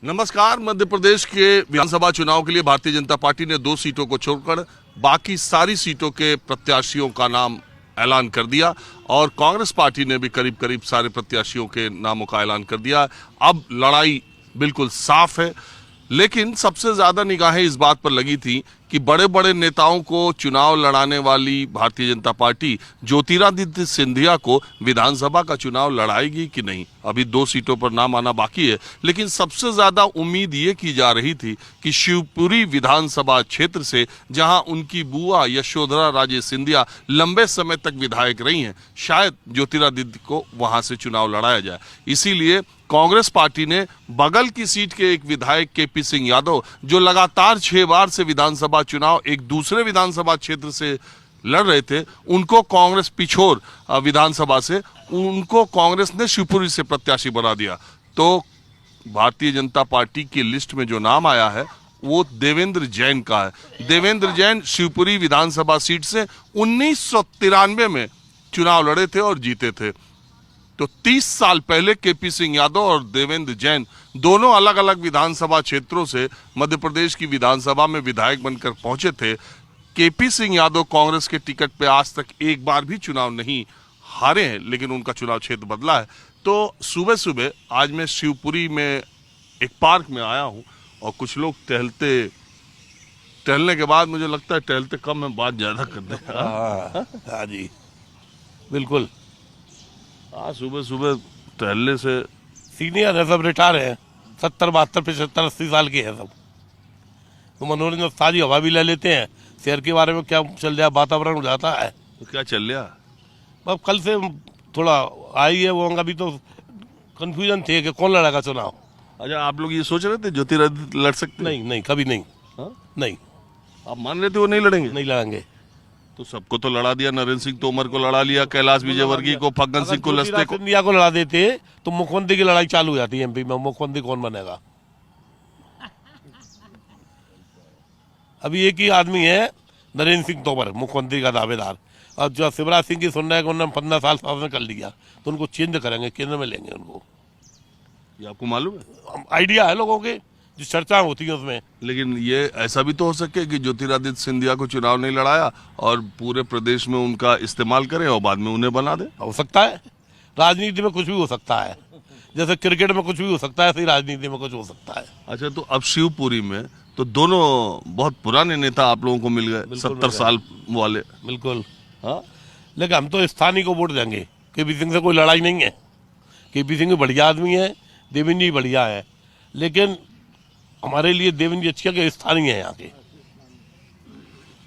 नमस्कार। मध्य प्रदेश के विधानसभा चुनाव के लिए भारतीय जनता पार्टी ने 2 सीटों को छोड़कर बाकी सारी सीटों के प्रत्याशियों का नाम ऐलान कर दिया और कांग्रेस पार्टी ने भी करीब करीब सारे प्रत्याशियों के नामों का ऐलान कर दिया। अब लड़ाई बिल्कुल साफ है, लेकिन सबसे ज्यादा निगाहें इस बात पर लगी थी कि बड़े बड़े नेताओं को चुनाव लड़ाने वाली भारतीय जनता पार्टी ज्योतिरादित्य सिंधिया को विधानसभा का चुनाव लड़ाएगी कि नहीं। अभी 2 सीटों पर नाम आना बाकी है, लेकिन सबसे ज्यादा उम्मीद ये की जा रही थी कि शिवपुरी विधानसभा क्षेत्र से, जहां उनकी बुआ यशोधरा राजे सिंधिया लंबे समय तक विधायक रही हैं, शायद ज्योतिरादित्य को वहां से चुनाव लड़ाया जाए। इसीलिए कांग्रेस पार्टी ने बगल की सीट के एक विधायक केपी सिंह यादव, जो लगातार 6 बार से विधानसभा चुनाव एक दूसरे विधानसभा क्षेत्र से लड़ रहे थे, उनको कांग्रेस पिछोर विधानसभा से उनको कांग्रेस ने शिवपुरी से प्रत्याशी बना दिया। तो भारतीय जनता पार्टी की लिस्ट में जो नाम आया है वो देवेंद्र जैन का है। देवेंद्र जैन शिवपुरी विधानसभा सीट से 1993 में चुनाव लड़े थे और जीते थे। तो 30 साल पहले केपी सिंह यादव और देवेंद्र जैन दोनों अलग अलग विधानसभा क्षेत्रों से मध्य प्रदेश की विधानसभा में विधायक बनकर पहुंचे थे। केपी सिंह यादव कांग्रेस के टिकट पे आज तक एक बार भी चुनाव नहीं हारे हैं, लेकिन उनका चुनाव क्षेत्र बदला है। तो सुबह सुबह आज मैं शिवपुरी में एक पार्क में आया हूं और कुछ लोग टहलने के बाद मुझे लगता है टहलते कम है, बात ज्यादा करते हैं। हाँ जी, बिल्कुल। आज सुबह सुबह टहलने से सीनियर है, सब रिटायर है, 70, 72, 75, 80 साल के हैं सब। तो मनोरंजन सारी हवा भी ले लेते हैं। शहर के बारे में क्या चल रहा है, वातावरण हो जाता है। तो क्या चल रहा? अब कल से थोड़ा आई है वो, अभी तो कंफ्यूजन थे कि कौन लड़ेगा चुनाव। अच्छा, आप लोग ये सोच रहे थे ज्योतिरादित्य लड़ सकते? नहीं नहीं, कभी नहीं। हाँ? नहीं, आप मान रहे थे वो नहीं लड़ेंगे? नहीं लड़ेंगे। तो सबको तो लड़ा दिया, नरेंद्र सिंह तोमर को लड़ा लिया, कैलाश विजयवर्गीय को, फग्गन सिंह को, लस्ते को। इंडिया को लड़ा देते तो मुख्यमंत्री की लड़ाई चालू हो जाती है। एमपी में मुख्यमंत्री कौन बनेगा? अभी एक ही आदमी है, नरेंद्र सिंह तोमर, मुख्यमंत्री का दावेदार। और जो शिवराज सिंह की सुन रहे हैं कि उन्होंने 15 साल शासन कर लिया, तो उनको चेंज करेंगे, केंद्र में लेंगे उनको। ये आपको मालूम है? आइडिया है लोगों के, जो चर्चा होती है उसमें। लेकिन ये ऐसा भी तो हो सके कि ज्योतिरादित्य सिंधिया को चुनाव नहीं लड़ाया और पूरे प्रदेश में उनका इस्तेमाल करें और बाद में उन्हें बना दे। हो सकता है, राजनीति में कुछ भी हो सकता है। जैसे क्रिकेट में कुछ भी हो सकता है, ऐसे ही राजनीति में कुछ हो सकता है। अच्छा, तो अब शिवपुरी में तो दोनों बहुत पुराने नेता आप लोगों को मिल गए, 70 साल वाले। बिल्कुल। हाँ, लेकिन हम तो स्थानीय को वोट देंगे। केपी सिंह से कोई लड़ाई नहीं है। केपी सिंह बढ़िया आदमी है, देवेंद्र जी बढ़िया है, लेकिन हमारे लिए देवेंद्र जी अच्छे के स्थानीय है। यहाँ के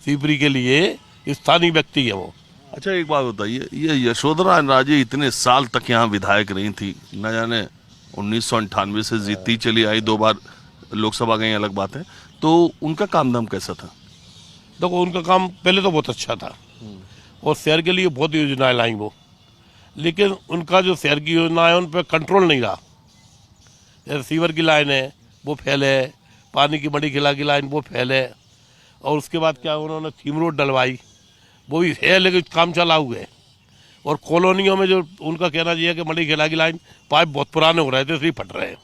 शिवपुरी के लिए स्थानीय व्यक्ति है वो। अच्छा, एक बात बताइए, ये यशोधरा राजे इतने साल तक यहाँ विधायक रही थी, न जाने 1998 से जीतती चली आई, 2 बार लोकसभा गई, अलग बात है। तो उनका काम धाम कैसा था? देखो, उनका काम पहले तो बहुत अच्छा था और शहर के लिए बहुत योजनाएं लाई वो, लेकिन उनका जो शहर की योजना है उन पर कंट्रोल नहीं रहा। जैसे सीवर की लाइन है वो फेल है, पानी की बड़ी खिला की लाइन वो फेल है, और उसके बाद क्या उन्होंने थीम रोड डलवाई, वो भी है लेकिन काम चलाऊ है। और कॉलोनियों में जो उनका कहना चाहिए कि मड़ी खिला की लाइन पाइप बहुत पुराने हो रहे थे इसलिए फट रहे हैं,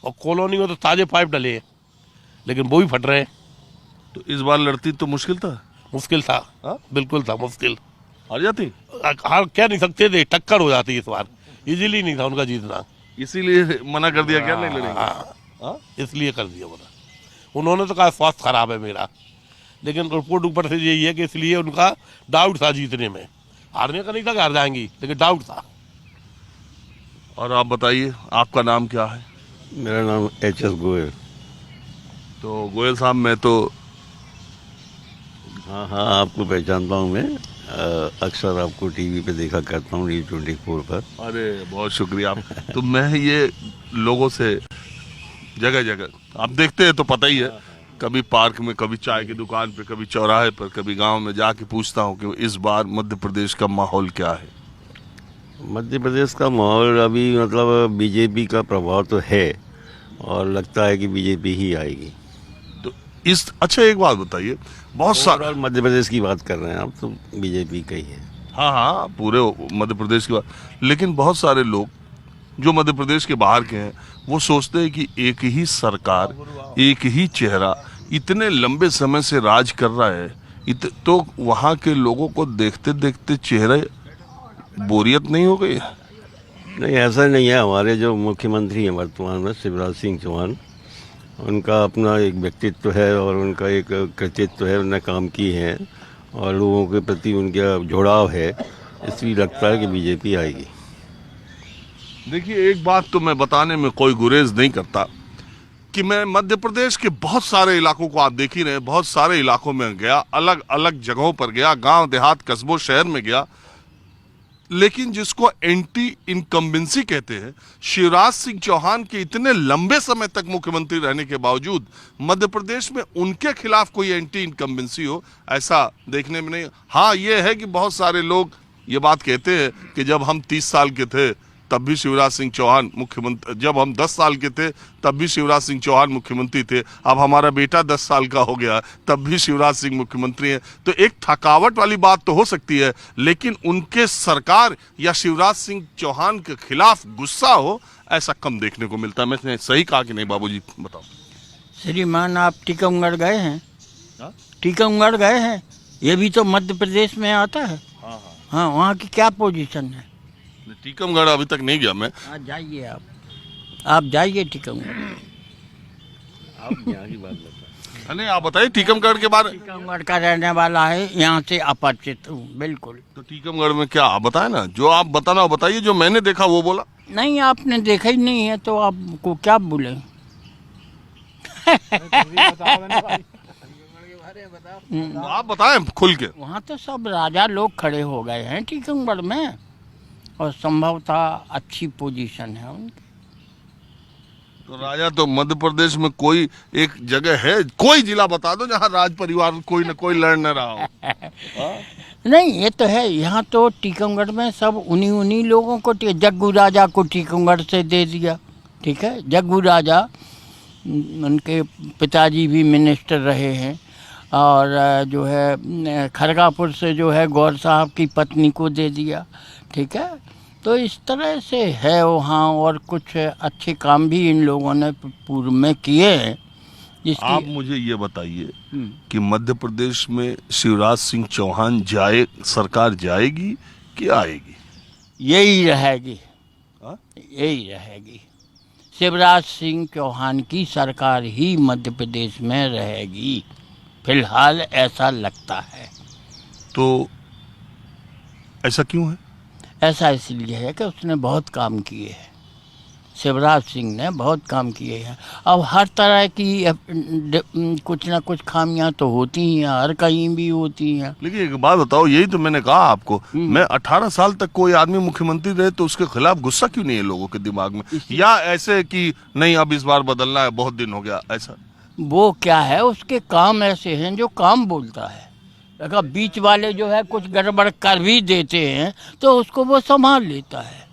और कॉलोनी में तो ताजे पाइप डले हैं लेकिन वो भी फट रहे हैं। तो इस बार लड़ती तो मुश्किल था? मुश्किल था। हाँ? बिल्कुल था मुश्किल। हार जाती? हार कह नहीं सकते थे, टक्कर हो जाती इस बार। इजीली नहीं था उनका जीतना, इसीलिए मना कर दिया क्या? नहीं लड़ेंगे? हाँ, इसलिए कर दिया मना। उन्होंने तो कहा स्वास्थ्य खराब है मेरा, लेकिन रिपोर्ट ऊपर से यही है कि इसलिए उनका डाउट था जीतने में। हारने का नहीं था कि हार जाएंगी, लेकिन डाउट था। और आप बताइए, आपका नाम क्या है? मेरा नाम HS गोयल। तो गोयल साहब, मैं तो हाँ, आपको पहचानता हूँ मैं। अक्सर आपको टीवी पे देखा करता हूँ, News 24 पर। अरे बहुत शुक्रिया आप। तो मैं ये लोगों से जगह जगह आप देखते हैं तो पता ही है, कभी पार्क में, कभी चाय की दुकान पे, कभी चौराहे पर, कभी गांव में जाके पूछता हूँ कि इस बार मध्य प्रदेश का माहौल क्या है। मध्य प्रदेश का माहौल अभी मतलब बीजेपी का प्रभाव तो है और लगता है कि बीजेपी ही आएगी। तो अच्छा, एक बात बताइए, बहुत सारा ओवरऑल मध्य प्रदेश की बात कर रहे हैं आप, तो बीजेपी का ही है। हाँ, पूरे मध्य प्रदेश की बात, लेकिन बहुत सारे लोग जो मध्य प्रदेश के बाहर के हैं वो सोचते हैं कि एक ही सरकार, एक ही चेहरा इतने लंबे समय से राज कर रहा है, तो वहाँ के लोगों को देखते देखते चेहरे बोरियत नहीं हो गई? नहीं, ऐसा नहीं है। हमारे जो मुख्यमंत्री हैं वर्तमान में, शिवराज सिंह चौहान, उनका अपना एक व्यक्तित्व है और उनका एक कृतित्व है, उन्होंने काम किए हैं और लोगों के प्रति उनका जुड़ाव है, इसलिए लगता है कि बीजेपी आएगी। देखिए, एक बात तो मैं बताने में कोई गुरेज नहीं करता कि मैं मध्य प्रदेश के बहुत सारे इलाकों को, आप देख ही रहे, बहुत सारे इलाकों में गया, अलग अलग जगहों पर गया, गांव देहात कस्बों शहर में गया, लेकिन जिसको एंटी इनकम्बेंसी कहते हैं, शिवराज सिंह चौहान के इतने लंबे समय तक मुख्यमंत्री रहने के बावजूद मध्य प्रदेश में उनके खिलाफ कोई एंटी इनकम्बेंसी हो, ऐसा देखने में नहीं। हाँ, ये है कि बहुत सारे लोग ये बात कहते हैं कि जब हम 30 साल के थे तब भी शिवराज सिंह चौहान मुख्यमंत्री, जब हम 10 साल के थे तब भी शिवराज सिंह चौहान मुख्यमंत्री थे, अब हमारा बेटा 10 साल का हो गया तब भी शिवराज सिंह मुख्यमंत्री हैं। तो एक थकावट वाली बात तो हो सकती है, लेकिन उनके सरकार या शिवराज सिंह चौहान के खिलाफ गुस्सा हो, ऐसा कम देखने को मिलता है। मैं सही कहा कि नहीं बाबूजी, बताओ। श्रीमान, आप टीकमगढ़ गए हैं? टीकमगढ़ गए हैं? ये भी तो मध्य प्रदेश में आता है। हाँ, वहाँ की क्या पोजीशन है? टीकमगढ़ अभी तक नहीं गया मैं। जाइए, आप जाइए टीकमगढ़। आप यहाँ की बात बताएं। नहीं, आप बताइए टीकमगढ़ के बारे में। टीकमगढ़ का रहने वाला है, यहाँ से अपरिचित हूँ बिल्कुल। तो टीकमगढ़ में क्या, आप बताए ना, जो आप बताना बताइए, जो मैंने देखा वो बोला। नहीं, आपने देखा ही नहीं है तो आपको क्या बोले। आप बताएं खुल के। वहाँ तो सब राजा लोग खड़े हो गए हैं टीकमगढ़ में, और संभवतः अच्छी पोजीशन है उनकी। तो राजा तो मध्य प्रदेश में कोई एक जगह है, कोई जिला बता दो जहाँ राज परिवार कोई न कोई लड़ न रहा हो। नहीं, ये तो है, यहाँ तो टीकमगढ़ में सब उन्हीं लोगों को, जग्गू राजा को टीकमगढ़ से दे दिया। ठीक है, जग्गू राजा, उनके पिताजी भी मिनिस्टर रहे हैं, और जो है खरगापुर से जो है गौर साहब की पत्नी को दे दिया। ठीक है, तो इस तरह से है वहाँ, और कुछ अच्छे काम भी इन लोगों ने पूर्व में किए हैं। आप मुझे ये बताइए कि मध्य प्रदेश में शिवराज सिंह चौहान सरकार जाएगी कि आएगी? यही रहेगी। हाँ? यही रहेगी। शिवराज सिंह चौहान की सरकार ही मध्य प्रदेश में रहेगी, फिलहाल ऐसा लगता है। तो ऐसा क्यों है? ऐसा इसलिए है कि उसने बहुत काम किए हैं, शिवराज सिंह ने बहुत काम किए हैं। अब हर तरह की कुछ ना कुछ खामियां तो होती ही हैं, हर कहीं भी होती हैं। लेकिन एक बात बताओ, यही तो मैंने कहा आपको, मैं 18 साल तक कोई आदमी मुख्यमंत्री रहे तो उसके खिलाफ गुस्सा क्यों नहीं है लोगों के दिमाग में, या ऐसे कि नहीं अब इस बार बदलना है, बहुत दिन हो गया, ऐसा? वो क्या है, उसके काम ऐसे हैं जो काम बोलता है। अगर बीच वाले जो है कुछ गड़बड़ कर भी देते हैं तो उसको वो संभाल लेता है।